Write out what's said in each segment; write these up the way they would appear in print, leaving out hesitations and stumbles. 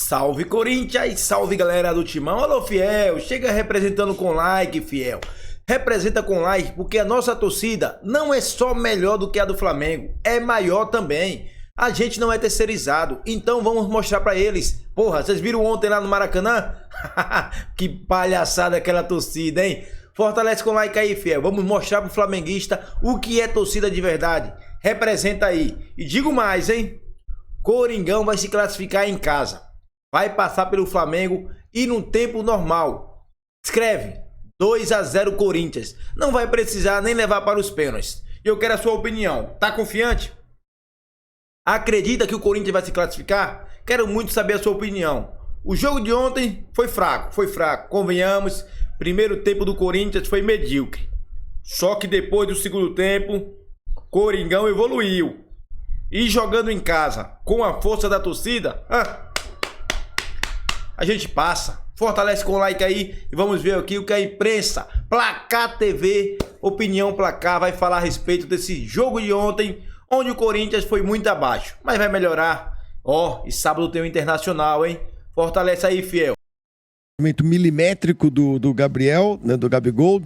Salve Corinthians, salve galera do Timão. Alô fiel, chega representando com like, fiel. Representa com like porque a nossa torcida não é só melhor do que a do Flamengo, é maior também. A gente não é terceirizado, então vamos mostrar pra eles. Porra, vocês viram ontem lá no Maracanã? Que palhaçada aquela torcida, hein? Fortalece com like aí, fiel. Vamos mostrar pro flamenguista o que é torcida de verdade. Representa aí. E digo mais, hein? Coringão vai se classificar em casa. Vai passar pelo Flamengo e num tempo normal. Escreve 2-0 Corinthians. Não vai precisar nem levar para os pênaltis. Eu quero a sua opinião. Tá confiante? Acredita que o Corinthians vai se classificar? Quero muito saber a sua opinião. O jogo de ontem foi fraco. Convenhamos, primeiro tempo do Corinthians foi medíocre. Só que depois do segundo tempo, Coringão evoluiu. E jogando em casa, com a força da torcida, a gente passa. Fortalece com o like aí e vamos ver aqui o que a imprensa, Placar TV, Opinião Placar, vai falar a respeito desse jogo de ontem, onde o Corinthians foi muito abaixo, mas vai melhorar. E sábado tem o Internacional, hein? Fortalece aí, fiel. Momento milimétrico do Gabriel, né, do Gabigol,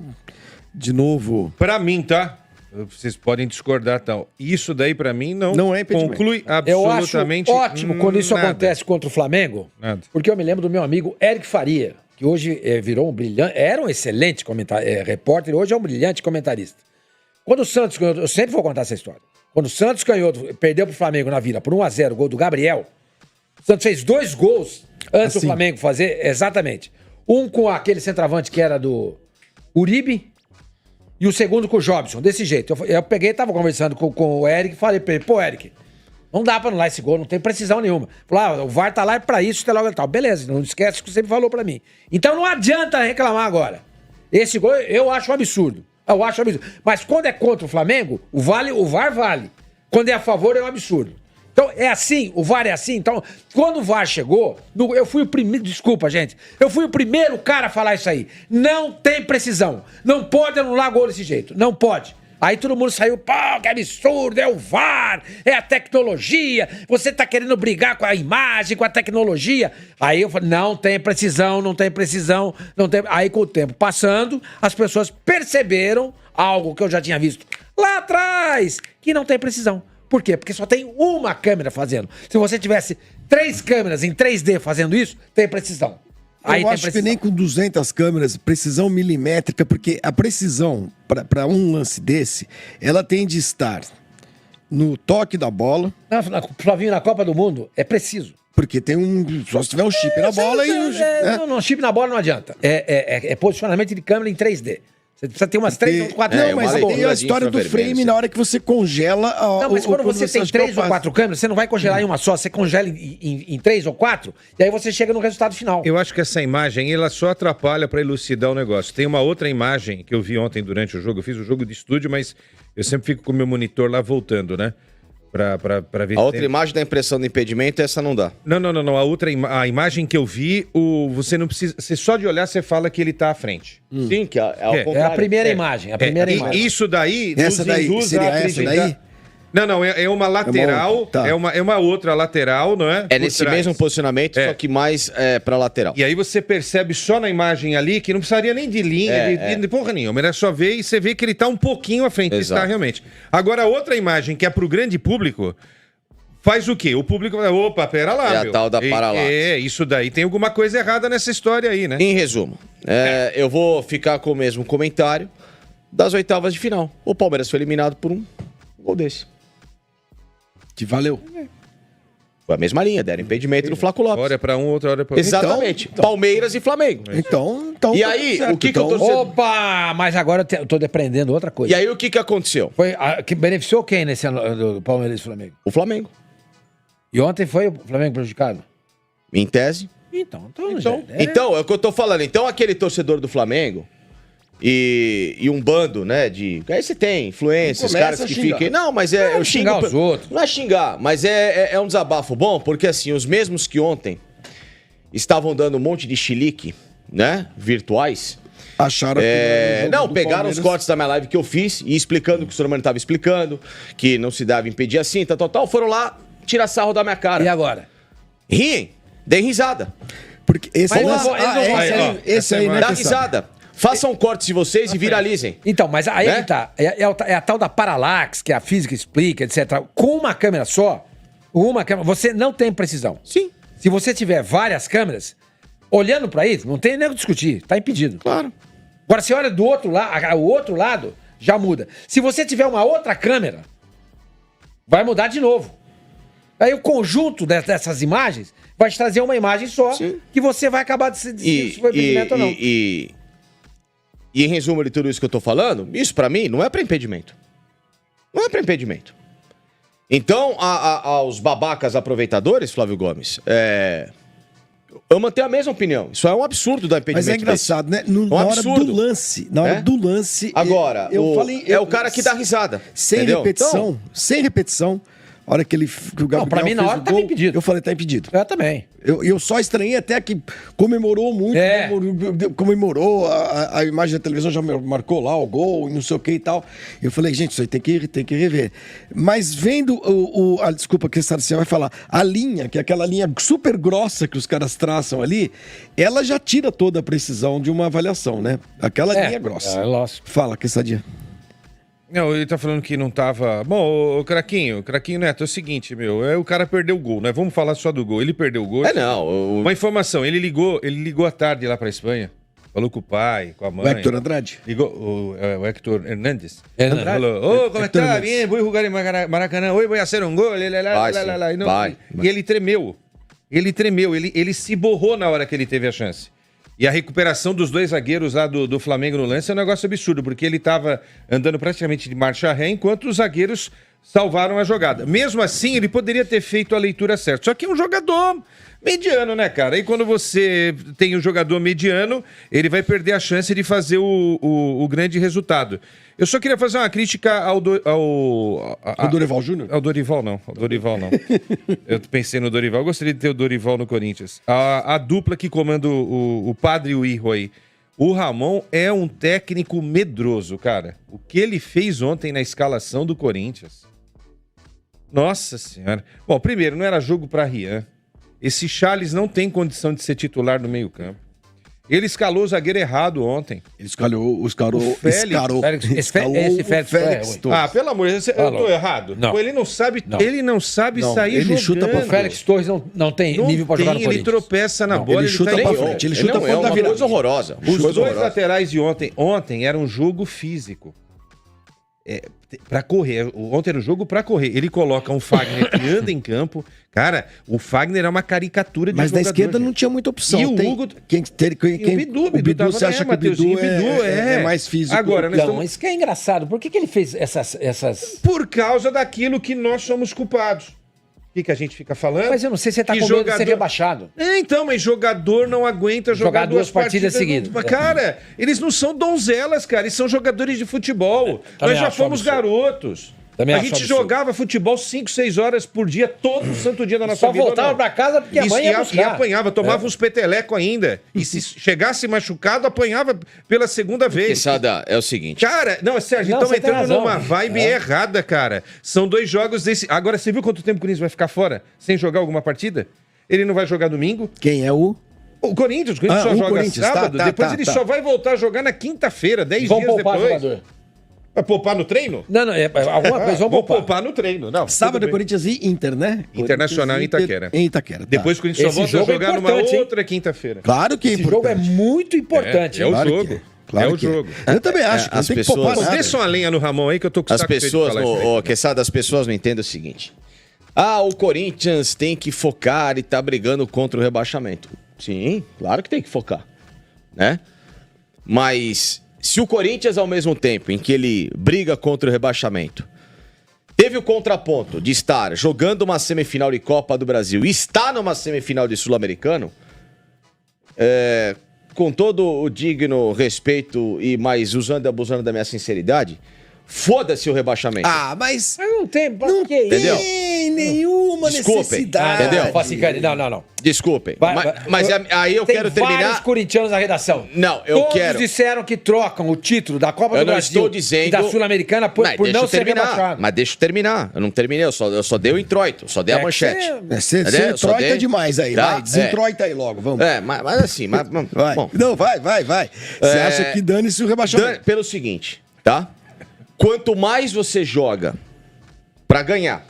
de novo. Pra mim, tá? Vocês podem discordar, tal. Isso daí, pra mim, não é conclui absolutamente eu acho ótimo quando isso nada. Acontece contra o Flamengo, Nada. porque eu me lembro do meu amigo Eric Faria, que hoje virou um brilhante, era um excelente repórter, hoje é um brilhante comentarista. Quando o Santos ganhou, eu sempre vou contar essa história, quando o Santos perdeu pro Flamengo na Vila por 1-0, gol do Gabriel, o Santos fez 2 gols antes do Flamengo fazer, exatamente. Um com aquele centroavante que era do Uribe, e o segundo com o Jobson, desse jeito. Eu peguei, tava conversando com o Eric, falei pra ele, pô, Eric, não dá pra anular esse gol, não tem precisão nenhuma. Falei, o VAR tá lá pra isso, logo e tal. Beleza, não esquece o que você me falou pra mim. Então não adianta reclamar agora. Esse gol eu acho um absurdo. Mas quando é contra o Flamengo, o VAR vale. Quando é a favor, é um absurdo. Então, é assim, o VAR é assim. Então, quando o VAR chegou, eu fui o primeiro, desculpa, gente, eu fui o primeiro cara a falar isso aí. Não tem precisão. Não pode anular gol desse jeito. Não pode. Aí todo mundo saiu, pô, que absurdo, é o VAR, é a tecnologia, você tá querendo brigar com a imagem, com a tecnologia. Aí eu falei, não tem precisão. Aí com o tempo passando, as pessoas perceberam algo que eu já tinha visto lá atrás, que não tem precisão. Por quê? Porque só tem uma câmera fazendo. Se você tivesse 3 câmeras em 3D fazendo isso, tem precisão. Eu acho que nem com 200 câmeras, precisão milimétrica, porque a precisão para um lance desse, ela tem de estar no toque da bola. Flavinho, na Copa do Mundo, é preciso. Porque tem só se tiver um chip na bola Não, chip na bola não adianta. É posicionamento de câmera em 3D. Você precisa ter umas 3 ou 4 câmeras. Não, mas tem a história do frame na hora que você congela. Não, mas quando você tem 3 ou 4 câmeras, você não vai congelar em uma só, você congela em 3 ou 4, e aí você chega no resultado final. Eu acho que essa imagem, ela só atrapalha para elucidar o negócio. Tem uma outra imagem que eu vi ontem durante o jogo, eu fiz o jogo de estúdio, mas eu sempre fico com o meu monitor lá voltando, né? Pra ver. A outra imagem da impressão do impedimento, essa não dá. Não. A imagem que eu vi, você não precisa. Você só de olhar, você fala que ele tá à frente. Sim, que é ao contrário. É a primeira imagem. Isso daí essa daí, seria essa daí? Não, é uma lateral, é uma outra lateral, não é? É nesse mesmo posicionamento, só que mais pra lateral. E aí você percebe só na imagem ali que não precisaria nem de linha, de porra nenhuma. Era só ver e você vê que ele tá um pouquinho à frente, está realmente. Agora, a outra imagem, que é pro grande público, faz o quê? O público vai, opa, pera lá, a tal da paralaxe. Isso daí tem alguma coisa errada nessa história aí, né? Em resumo, eu vou ficar com o mesmo comentário das oitavas de final. O Palmeiras foi eliminado por um gol desse. Que valeu. Foi a mesma linha, deram impedimento no Flaco Lopes. Hora pra um, outra hora pra outro. Exatamente. Então, Palmeiras e Flamengo. Então e aí, o que eu tô... Opa! Mas agora eu tô dependendo outra coisa. E aí, o que aconteceu? Que beneficiou quem nesse ano do Palmeiras e Flamengo? O Flamengo. E ontem foi o Flamengo prejudicado? Em tese. Então, é o que eu tô falando. Então, aquele torcedor do Flamengo e um bando, né, de... Aí você tem influências, caras que ficam... Não, mas eu xingar os outros. Não é xingar, mas é um desabafo bom, porque assim, os mesmos que ontem estavam dando um monte de chilique, né, virtuais... Acharam que não, pegaram os cortes da minha live que eu fiz e explicando o que o Sormani estava explicando, que não se dava impedir assim, tal, foram lá tirar sarro da minha cara. E agora? Riem. Dê risada. Porque esse Mas aí, eles não vão- esse aí, né? Dá que risada. Façam cortes de vocês e viralizem. Então, mas aí Né? que tá. É a tal da paralaxe, que a física explica, etc. Com uma câmera só, você não tem precisão. Sim. Se você tiver várias câmeras, olhando pra isso, não tem nem o que discutir. Tá impedido. Claro. Agora, você olha do outro lado, o outro lado já muda. Se você tiver uma outra câmera, vai mudar de novo. Aí o conjunto dessas imagens vai te trazer uma imagem só, Sim. que você vai acabar de se foi impedimento ou não. E em resumo de tudo isso que eu tô falando, isso pra mim não é pra impedimento. Não é pra impedimento. Então, aos babacas aproveitadores, Flávio Gomes, eu mantenho a mesma opinião. Isso é um absurdo da impedimento. Mas é engraçado, né? Na hora absurdo. do lance. Na hora É? do lance. Agora, é o cara que dá risada. Sem entendeu? repetição. Sem repetição. A hora que o Gabriel Não, pra mim, na fez hora o tava gol, impedido. eu falei, tá impedido. Eu também. Eu só estranhei até que comemorou muito. Comemorou, a imagem da televisão já marcou lá o gol e não sei o que e tal. Eu falei, gente, isso aí tem que rever. Mas vendo desculpa que você vai falar, a linha, que é aquela linha super grossa que os caras traçam ali, ela já tira toda a precisão de uma avaliação, né? Aquela linha grossa. É lógico. Fala, Quessadinha. Não, ele tá falando que não tava... Bom, o Craquinho Neto, é o seguinte, o cara perdeu o gol, né? Vamos falar só do gol. Ele perdeu o gol. Uma informação, ele ligou à tarde lá pra Espanha. Falou com o pai, com a mãe. O Héctor Andrade. Ligou, o Héctor Hernandes. Andrade. Falou, como está? Bien, vou jogar em Maracanã, hoje vou fazer um gol. E ele tremeu. Ele se borrou na hora que ele teve a chance. E a recuperação dos dois zagueiros lá do Flamengo no lance é um negócio absurdo, porque ele estava andando praticamente de marcha ré, enquanto os zagueiros salvaram a jogada. Mesmo assim, ele poderia ter feito a leitura certa. Só que é um jogador mediano, né, cara? E quando você tem um jogador mediano, ele vai perder a chance de fazer o grande resultado. Eu só queria fazer uma crítica ao Dorival Júnior? Ao Dorival não. Eu pensei no Dorival. Eu gostaria de ter o Dorival no Corinthians. A dupla que comanda o Padre e o Hijo aí. O Ramon é um técnico medroso, cara. O que ele fez ontem na escalação do Corinthians. Nossa Senhora. Bom, primeiro, não era jogo pra Rian. Esse Charles não tem condição de ser titular no meio-campo. Ele escalou o zagueiro errado ontem. Ele escalou o Félix Torres. Ah, pelo amor de Deus, eu tô errado? Não. Pô, ele não sabe sair ele jogando. chuta pra O Félix Torres não tem nível pra jogar no Ele Corinthians. tropeça na bola. ele chuta tá pra em- frente, ele chuta é pra uma virada. coisa horrorosa. Os dois laterais de ontem era um jogo físico. Pra correr. Ontem era um jogo pra correr. Ele coloca um Fagner que anda em campo. Cara, o Fagner é uma caricatura de Mas jogador. da esquerda não gente. tinha muita opção. E o Hugo- o Bidu, você acha que o Bidu é mais físico? Agora, nós Não, estamos... mas isso que é engraçado. Por que ele fez essas... Por causa daquilo que nós somos culpados. O que a gente fica falando? Mas eu não sei se você tá Que com medo de jogador- ser rebaixado. Então, mas jogador não aguenta jogar duas partidas seguidas. Cara, eles não são donzelas, cara. Eles são jogadores de futebol. Também Nós já acho fomos absurdo. garotos. Também A acho gente absurdo. jogava futebol 5, 6 horas por dia, todo santo dia da nossa Só vida. voltava não. pra casa porque a Isso, mãe ia buscar. e apanhava, tomava uns peteleco ainda. E se chegasse machucado, apanhava pela segunda vez. Quesada, é o seguinte. Cara, não, Sérgio, Não, estamos você tem entrando razão. numa vibe errada, cara. São 2 jogos desse. Agora, você viu quanto tempo o Corinthians vai ficar fora sem jogar alguma partida? Ele não vai jogar domingo? Quem é o... O Corinthians só o joga Corinthians, sábado, tá, depois tá, ele tá. só vai voltar a jogar na quinta-feira, 10 Vão dias poupar o depois. jogador. Vai poupar no treino? Não, alguma coisa vão Vou poupar. poupar no treino. Não, Sábado tudo é bem. Corinthians e Inter, né? Internacional em Corinthians, Itaquera. Em Itaquera, tá. Depois o Corinthians Esse só volta a jogo é jogar numa importante, hein? outra quinta-feira. Claro que é Esse jogo é importante. muito importante. É o Claro jogo. que é. Claro É o que é. jogo. Eu também acho. as não tem que pessoas- poupar Pô, nada. desça uma lenha no Ramon aí que eu tô com As saco cheio de pessoas, falar isso aí. Quesada, as pessoas não entendem o seguinte. O Corinthians tem que focar e tá brigando contra o rebaixamento. Sim, claro que tem que focar, né? Mas se o Corinthians, ao mesmo tempo em que ele briga contra o rebaixamento, teve o contraponto de estar jogando uma semifinal de Copa do Brasil e está numa semifinal de Sul-Americano, com todo o digno respeito e mais usando e abusando da minha sinceridade, foda-se o rebaixamento. Mas Mas não tem. não que tem, Entendeu? nenhuma necessidade. Entendeu? Não. Desculpem. Vai, Mas aí eu quero Tem vários terminar. corintianos na redação. Não, eu Todos quero. disseram que trocam o título da Copa do Brasil estou dizendo... e da Sul-Americana por deixa não eu ser terminar. rebaixado. Mas deixa eu terminar. Eu não terminei, eu só dei o introito, só dei a manchete. Você Entendeu? Só troita dei- demais aí, Tá? vai. Desentroita aí logo, vamos. Mas assim, Vai. bom, Não, vai. Você acha que dane-se o rebaixamento? pelo seguinte, tá? Quanto mais você joga pra ganhar,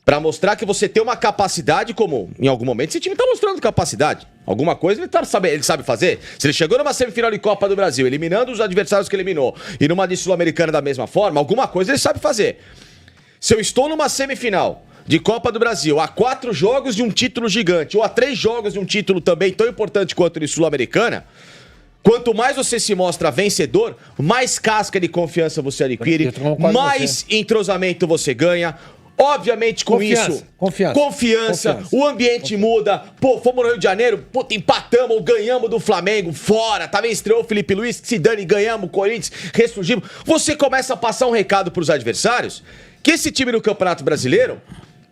pra mostrar que você tem uma capacidade comum, em algum momento esse time tá mostrando capacidade. Alguma coisa ele sabe fazer. Se ele chegou numa semifinal de Copa do Brasil, eliminando os adversários que eliminou, e numa de Sul-Americana da mesma forma, alguma coisa ele sabe fazer. Se eu estou numa semifinal de Copa do Brasil, a 4 jogos de um título gigante, ou a 3 jogos de um título também tão importante quanto o de Sul-Americana, quanto mais você se mostra vencedor, mais casca de confiança você adquire, mais entrosamento você ganha. Obviamente, com isso, confiança, o ambiente muda. Pô, fomos no Rio de Janeiro, puta, empatamos ou ganhamos do Flamengo, fora. Também estreou o Felipe Luiz, que se dane, ganhamos, o Corinthians, ressurgimos. Você começa a passar um recado pros adversários que esse time no Campeonato Brasileiro,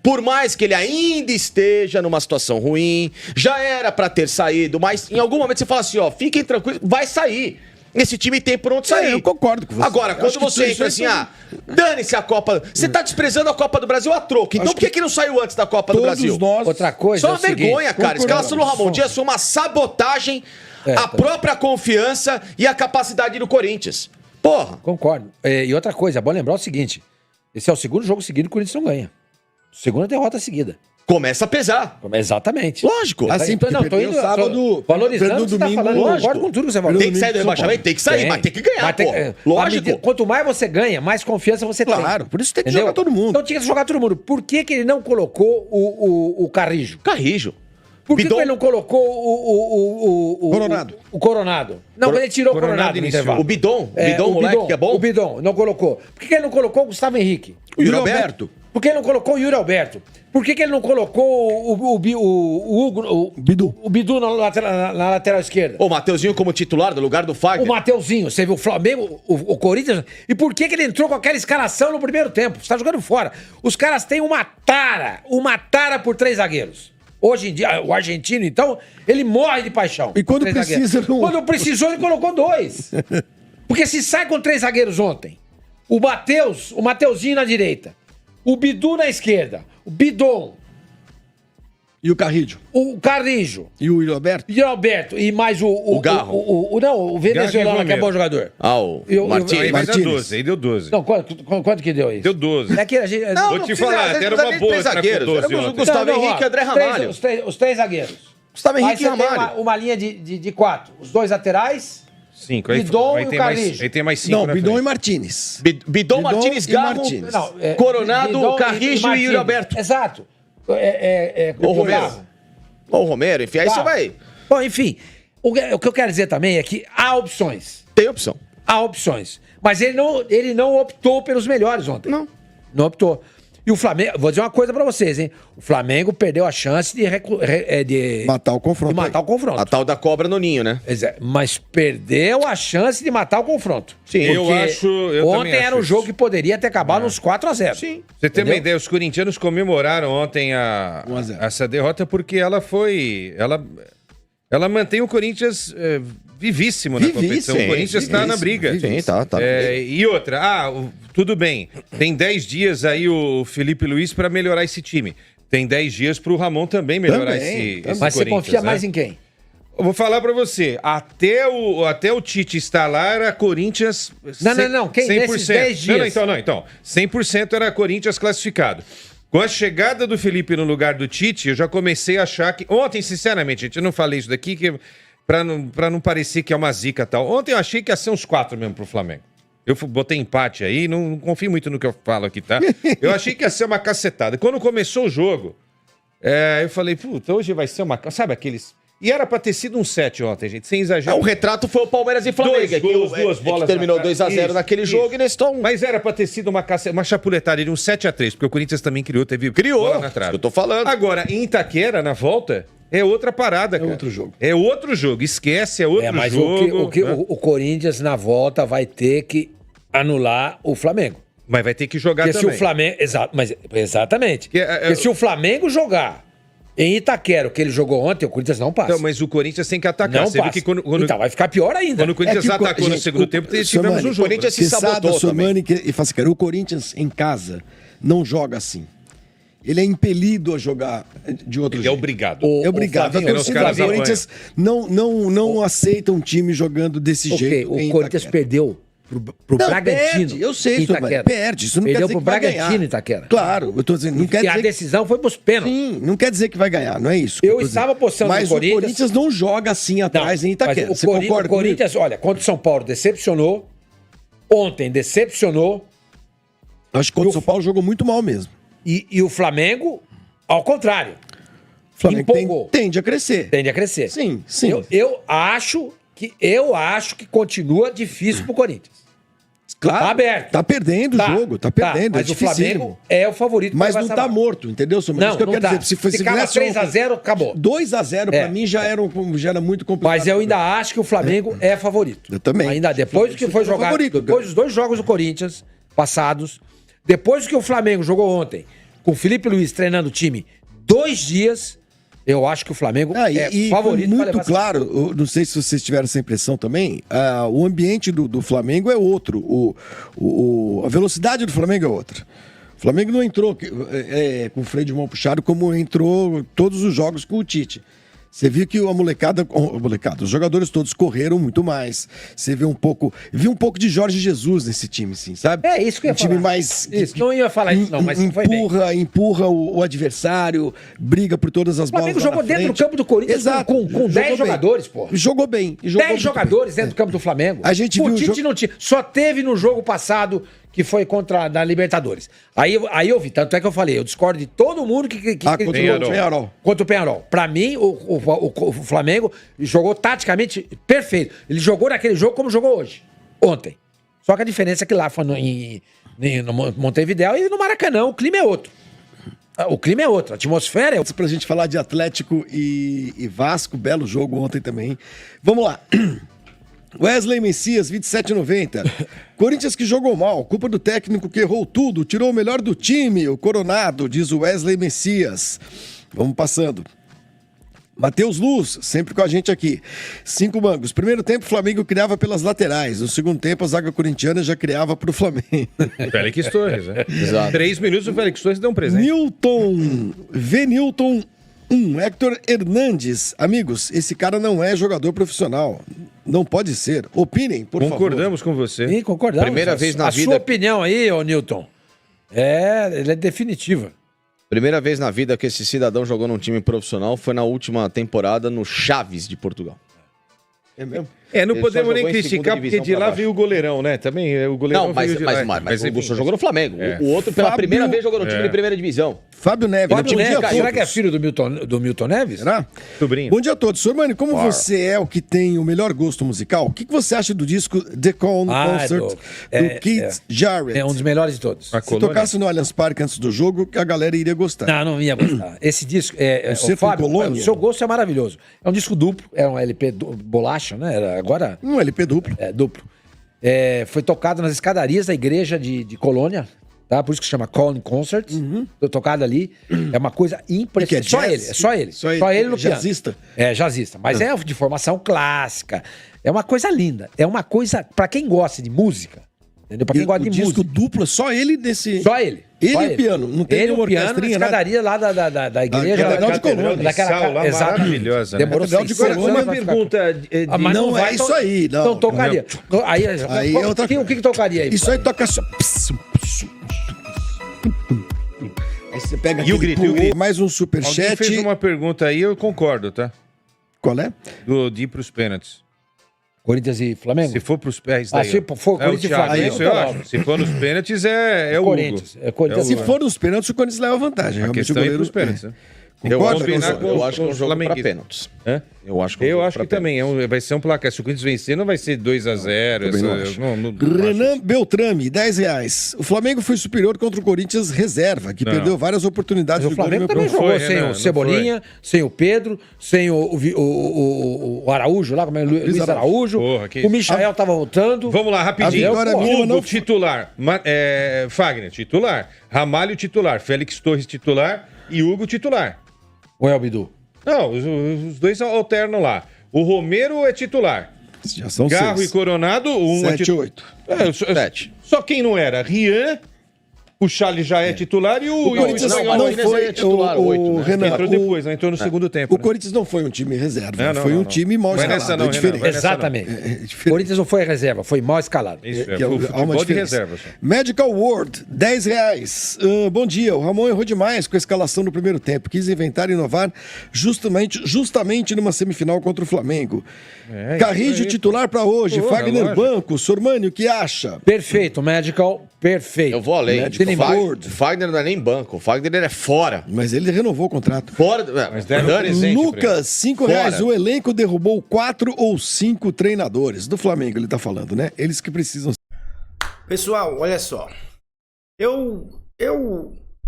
por mais que ele ainda esteja numa situação ruim, já era pra ter saído, mas em algum momento você fala assim, ó, fiquem tranquilos, vai sair. Esse time tem por onde sair. Eu concordo com você. Agora, quando você entra assim, dane-se a Copa. Você tá desprezando a Copa do Brasil a troco. Então por que não saiu antes da Copa do Brasil? Outra coisa. Isso é uma vergonha, cara. Escalação do Ramon Dias foi uma sabotagem à própria confiança e à capacidade do Corinthians. Porra. Concordo. E outra coisa, é bom lembrar o seguinte: esse é o segundo jogo seguido que o Corinthians não ganha. Segunda derrota seguida. Começa a pesar. Exatamente. Lógico. Assim, porque Tô perdeu indo sábado, valorizando perdeu o que você tá domingo, falando. lógico. Concordo com tudo que você falou. Tem que sair do rebaixamento? Tem que sair, mas tem que ganhar, pô. Lógico. Quanto mais você ganha, mais confiança você tem. Claro, por isso tem que Entendeu? jogar todo mundo. Então tinha que jogar todo mundo. Por que ele não colocou o Carrijo? Carrijo. Por que Bidon. ele não colocou o Coronado. O Coronado. Não, ele tirou o Coronado no intervalo. O Bidon, o moleque que é bom. O Bidon, não colocou. Por que ele não colocou o Gustavo Henrique? O Yuri Alberto. Por que ele não colocou o Yuri Alberto? Por que ele não colocou o Bidu na lateral esquerda? O Mateuzinho como titular no lugar do Fagner. O Mateuzinho, você viu o Flamengo, o Corinthians. E por que ele entrou com aquela escalação no primeiro tempo? Você tá jogando fora. Os caras têm uma tara por 3 zagueiros. Hoje em dia, o argentino, então, ele morre de paixão. E quando por 3 precisa, zagueiros. não... Quando precisou, ele colocou 2. Porque se sai com 3 zagueiros ontem, o Mateuzinho na direita, o Bidu na esquerda, o Bidon, E o Carrijo. o Carrijo, E o Yuri Alberto. e o Alberto, e mais o Garro. o venezuelano que é bom jogador. O Martins. Aí vai dar Martínez. 12, aí deu 12. Não, quanto que deu isso? Deu 12. É que a gente... Vou te falar, até era uma boa entrar com zagueiros. 12 Éramos o ontem. Gustavo Henrique e André Ramalho. Os três zagueiros. Gustavo Henrique Aí e você tem Ramalho. uma linha de 4. Os 2 laterais. 5. Aí, Bidon aí e o tem mais, Carrijo. aí tem mais 5 Não, Bidon e Martínez. Bidon, Martínez, e Garro, Martínez. Não, Coronado, Bidon Carrijo e Martínez. Yuri Alberto. Exato. Ou Romero. Garro. Ou Romero, enfim, aí Tá. você vai... Bom, enfim. O que eu quero dizer também é que há opções. Tem opção. Há opções. Mas ele não optou pelos melhores ontem. Não. Não optou. E o Flamengo, vou dizer uma coisa pra vocês, hein? O Flamengo perdeu a chance de Matar o confronto. de matar aí. o confronto. A tal da cobra no ninho, né? Mas perdeu a chance de matar o confronto. Sim, eu Porque acho- eu ontem também era acho um jogo isso. que poderia ter acabado nos 4-0. Sim. Você tem uma Entendeu? ideia, os corintianos comemoraram ontem 1 a 0. essa derrota porque ela foi... Ela mantém o Corinthians vivíssimo na competição. O Corinthians está na briga. Sim, tá. E outra, tudo bem, tem 10 dias aí o Felipe Luiz para melhorar esse time. Tem 10 dias para o Ramon também melhorar esse Mas você Corinthians, confia né? mais em quem? Eu vou falar pra você, até o Tite estar lá era Corinthians... Não, quem nesses 10 dias? Então, 100% era Corinthians classificado. Com a chegada do Felipe no lugar do Tite, eu já comecei a achar que... Ontem, sinceramente, gente, eu não falei isso daqui pra não parecer que é uma zica e tal. Ontem eu achei que ia ser uns 4 mesmo pro Flamengo. Eu botei empate aí, não confio muito no que eu falo aqui, tá? Eu achei que ia ser uma cacetada. Quando começou o jogo, eu falei, puta, hoje vai ser uma... Sabe aqueles... E era pra ter sido um 7 ontem, gente, sem exagero. O retrato foi o Palmeiras e Flamengo. Dois gols, duas bolas que terminou na cara. 2-0 Isso, naquele isso. jogo e nesse tom. Mas era pra ter sido uma chapuletada de um 7-3, porque o Corinthians também teve bola na Isso trave. que eu tô falando. Agora, em Itaquera, na volta, é outra parada, cara. outro jogo. É outro jogo, esquece, é outro Mas jogo. o Corinthians, na volta, vai ter que anular o Flamengo. Mas vai ter que jogar Porque também. se o Flamengo... Exatamente. Que Porque se o Flamengo jogar em Itaquera, o que ele jogou ontem, o Corinthians não passa. Então, mas o Corinthians tem que atacar. Não Você passa. viu que quando Então vai ficar pior ainda. o Corinthians É que atacou no gente, segundo tempo, tivemos um jogo. O Corinthians se sabotou Somani e fala assim, cara, o Corinthians em casa não joga assim. Ele é impelido a jogar de outro Ele jeito. é obrigado. É obrigado. Flavinho, A torcida do Corinthians não aceita um time jogando desse jeito. O em Corinthians Itaquera. perdeu pro Não, Bragantino. perde, eu sei, em Somani, Itaquera. perde. Isso não Perdeu quer dizer pro que vai Bragantino ganhar. em Itaquera. Claro, eu tô dizendo, não quer E a dizer decisão foi pros pênaltis. Sim, não quer dizer que vai ganhar, não é isso. Eu tô estava dizendo. apostando no Mas Corinthians. o Corinthians não joga assim atrás em Itaquera. Mas Você o concorda Corinthians, olha, contra o São Paulo decepcionou. Ontem decepcionou. Acho que contra o São Paulo jogou muito mal mesmo. E o Flamengo, ao contrário, O Flamengo empolgou. tende a crescer. Tende a crescer. Sim, sim. Eu acho que continua difícil pro Corinthians. Claro, Tá aberto. Tá perdendo o jogo, tá perdendo. Mas é o Flamengo é o favorito. Mas pra não levar tá essa vaga. morto, entendeu, Somani? Não, Isso que eu não quero tá. dizer. Se fosse Ficava 3-0, acabou. 2-0 É. pra mim já era muito complicado. Mas eu ainda acho que o Flamengo é favorito. Eu também. Ainda depois do que foi Super jogado, favorito. depois dos 2 jogos do Corinthians passados, depois do que o Flamengo jogou ontem, com o Felipe Luiz treinando o time 2 dias, eu acho que o Flamengo é e favorito pra muito levar essa- claro, eu não sei se vocês tiveram essa impressão também, o ambiente do Flamengo é outro, a velocidade do Flamengo é outra. O Flamengo não entrou com o freio de mão puxado como entrou todos os jogos com o Tite. Você viu que a molecada, os jogadores todos correram muito mais. Você viu um pouco de Jorge Jesus nesse time, sim, sabe? É isso que eu ia Um time falar. mais Isso, não ia falar isso não, mas foi bem. empurra o adversário, briga por todas as O bolas. Flamengo lá jogou na dentro frente. do campo do Corinthians Exato. com Jogou 10 bem. jogadores, pô. Jogou bem. E jogou 10 muito jogadores bem. dentro do campo do Flamengo. A gente viu o o Tite jogo- não tinha. Só teve no jogo passado, que foi contra na Libertadores. Aí eu vi, tanto é que eu falei, eu discordo de todo mundo que Contra o Penharol. Contra o Penharol. Pra mim, o Flamengo jogou taticamente perfeito. Ele jogou naquele jogo como jogou hoje. Ontem. Só que a diferença é que lá foi no Montevidéu e no Maracanã o clima é outro. O clima é outro, a atmosfera é outra. Pra gente falar de Atlético e Vasco, belo jogo ontem também. Vamos lá. Wesley Messias, 27,90. Corinthians que jogou mal, culpa do técnico que errou tudo, tirou o melhor do time, o Coronado, diz o Wesley Messias. Vamos passando. Matheus Luz, sempre com a gente aqui. 5 mangos. Primeiro tempo, o Flamengo criava pelas laterais. No segundo tempo, a zaga corintiana já criava pro Flamengo. Félix Torres, né? Exato. 3 minutos o Félix Torres deu um presente. Venilton 1. Hector Hernandes. Amigos, esse cara não é jogador profissional. Não pode ser. Opinem, por favor. Concordamos com você. Sim, concordamos. Primeira vez na a vida- sua opinião aí, ô Newton, ela é definitiva. Primeira vez na vida que esse cidadão jogou num time profissional foi na última temporada no Chaves de Portugal. É mesmo? Não Ele podemos só nem jogou em criticar, segunda porque divisão de pra lá baixo. veio o goleirão, né? Também o goleirão Não, mas veio de lá. o enfim, Wilson jogou no Flamengo. É. O outro, pela Fábio- primeira vez, jogou no time de primeira divisão. Fábio Neves. Fábio bom dia Neves, a será todos. que é filho do Milton Neves? Será? Sobrinho. Bom dia a todos. Sr. Mani, como você é o que tem o melhor gosto musical, o que você acha do disco The Cone Concert do Keith Jarrett? É um dos melhores de todos. A Se colônia. tocasse no Allianz Parque antes do jogo, que a galera iria gostar. Não ia gostar. Esse disco, Você o Fábio, com Colônia? o seu gosto é maravilhoso. É um disco duplo, é um LP bolacha, né? Agora Um LP duplo. é duplo. Foi tocado nas escadarias da igreja de Colônia, tá? Por isso que se chama Cone Concert. Foi tocado ali. É uma coisa impressionante. Que é jazz? Só ele. Só ele. Só ele no piano. Jazzista? É, jazzista. Mas é de formação clássica. É uma coisa linda. É uma coisa, pra quem gosta de música, entendeu? Pra quem gosta o de disco música. duplo é só ele nesse... Só ele. Ele Só e o piano, não tem ele nenhuma o piano na orquestrinha, nada? escadaria lá da igreja. Catedral de Colônia. de sal lá, Exatamente. maravilhosa, né? Demorou Catedral de 600 Colônia, anos Uma pra ficar- pergunta. Mas Não é isso aí, não. Então tocaria. Aí é outra o que tocaria aí? Isso aí toca só... Aí você pega E o aquele grito, e o grito? mais um Alguém superchat. fez uma pergunta aí, eu concordo, tá? Qual é? De ir pros pênaltis. Corinthians e Flamengo? Se for pros pés, Ah, se for Corinthians e Flamengo, Isso eu tá acho. logo. Se for nos pênaltis, é o Corinthians. Hugo. É Corinthians. Se for nos pênaltis, o Corinthians leva vantagem. A Realmente, questão o é ir goleiro... pros pênaltis, né? Eu Concorda, acho que é um jogo pra pênaltis. Hã? Eu acho que, é um Eu jogo acho pra que também vai ser um placar. Se o Corinthians vencer, não vai ser 2-0. Também não acho. Renan Beltrame, R$10. O Flamengo foi superior contra o Corinthians reserva, que perdeu várias oportunidades Mas o Flamengo também Não jogou foi, sem Renan, o Cebolinha, sem o Pedro, sem o Araújo lá, como é Luiz Araújo. Porra, que O Michael tava voltando. Vamos lá, rapidinho. A vitória mínima Hugo, não- titular. Fagner, titular. Ramalho, titular. Félix Torres, titular. E Hugo, titular. O Elbidu. Não, os dois alternam lá. O Romero é titular. Já são Garro 6. e Coronado, um é 7, titular. 8. Só quem não era? Rian, o Charles já é titular e o Corinthians não, não Martínez foi é titular, o 8, né? Renan, entrou depois, não entrou no segundo tempo. o Corinthians não foi um time reserva, Não, foi não, um não. time mal Vai nessa escalado, não, é Renan, diferente. vai nessa Exatamente. É O diferente. Corinthians não foi reserva, foi mal escalado. Isso, Que é há uma futebol de diferença. reserva só. Medical World, R$10. Bom dia, o Ramon errou demais com a escalação no primeiro tempo. Quis inventar e inovar justamente numa semifinal contra o Flamengo. Carrillo isso aí. titular para hoje, Porra, Fagner lógico. banco, Sormani, o que acha? Perfeito, Medical, perfeito. Eu vou além. Medical World. Fagner não é nem banco. O Fagner é fora. Mas ele renovou o contrato. Fora. Mas deram um presente pra ele. Lucas, R$5. Fora. O elenco derrubou 4 ou 5 treinadores. Do Flamengo, ele tá falando, né? Eles que precisam. Pessoal, olha só. Eu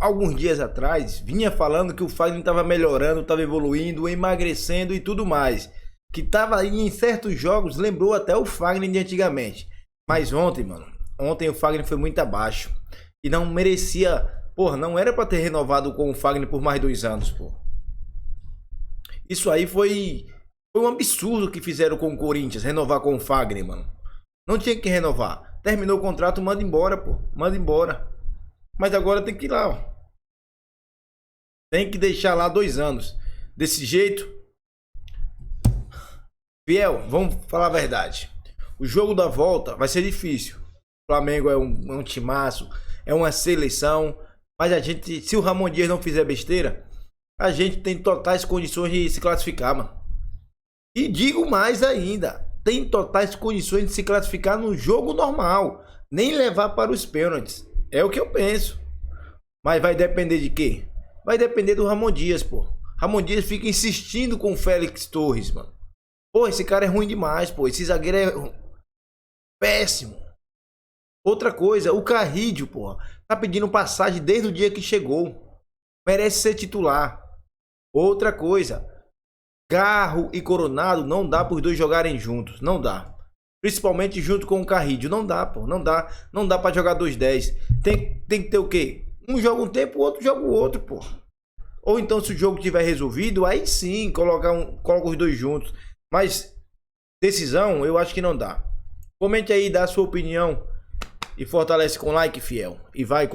alguns dias atrás, vinha falando que o Fagner estava melhorando, estava evoluindo, emagrecendo e tudo mais. Que tava aí em certos jogos, lembrou até o Fagner de antigamente. Mas ontem, mano, o Fagner foi muito abaixo. E não merecia, porra, não era pra ter renovado com o Fagner por mais 2 anos, pô. Isso aí foi um absurdo que fizeram com o Corinthians, renovar com o Fagner, mano. Não tinha que renovar. Terminou o contrato, manda embora, pô. Manda embora. Mas agora tem que ir lá, ó. Tem que deixar lá 2 anos. Desse jeito. Fiel, vamos falar a verdade. O jogo da volta vai ser difícil. O Flamengo é um timaço, é uma seleção. Mas a gente, se o Ramon Dias não fizer besteira, a gente tem totais condições de se classificar, mano. E digo mais ainda, tem totais condições de se classificar no jogo normal, nem levar para os pênaltis. É o que eu penso. Mas vai depender de quê? Vai depender do Ramon Dias, pô. Ramon Dias fica insistindo com o Félix Torres, mano. Pô, esse cara é ruim demais, pô. Esse zagueiro é péssimo. Outra coisa, o Carrillo, pô, tá pedindo passagem desde o dia que chegou. Merece ser titular. Outra coisa, Garro e Coronado não dá para os dois jogarem juntos. Não dá. Principalmente junto com o Carrillo. Não dá, pô. Não dá. Não dá para jogar 2-10. Tem que ter o quê? Um joga um tempo, o outro joga o outro, pô. Ou então, se o jogo tiver resolvido, aí sim, coloca os dois juntos. Mas decisão, eu acho que não dá. Comente aí, dá a sua opinião e fortalece com like, fiel. E vai,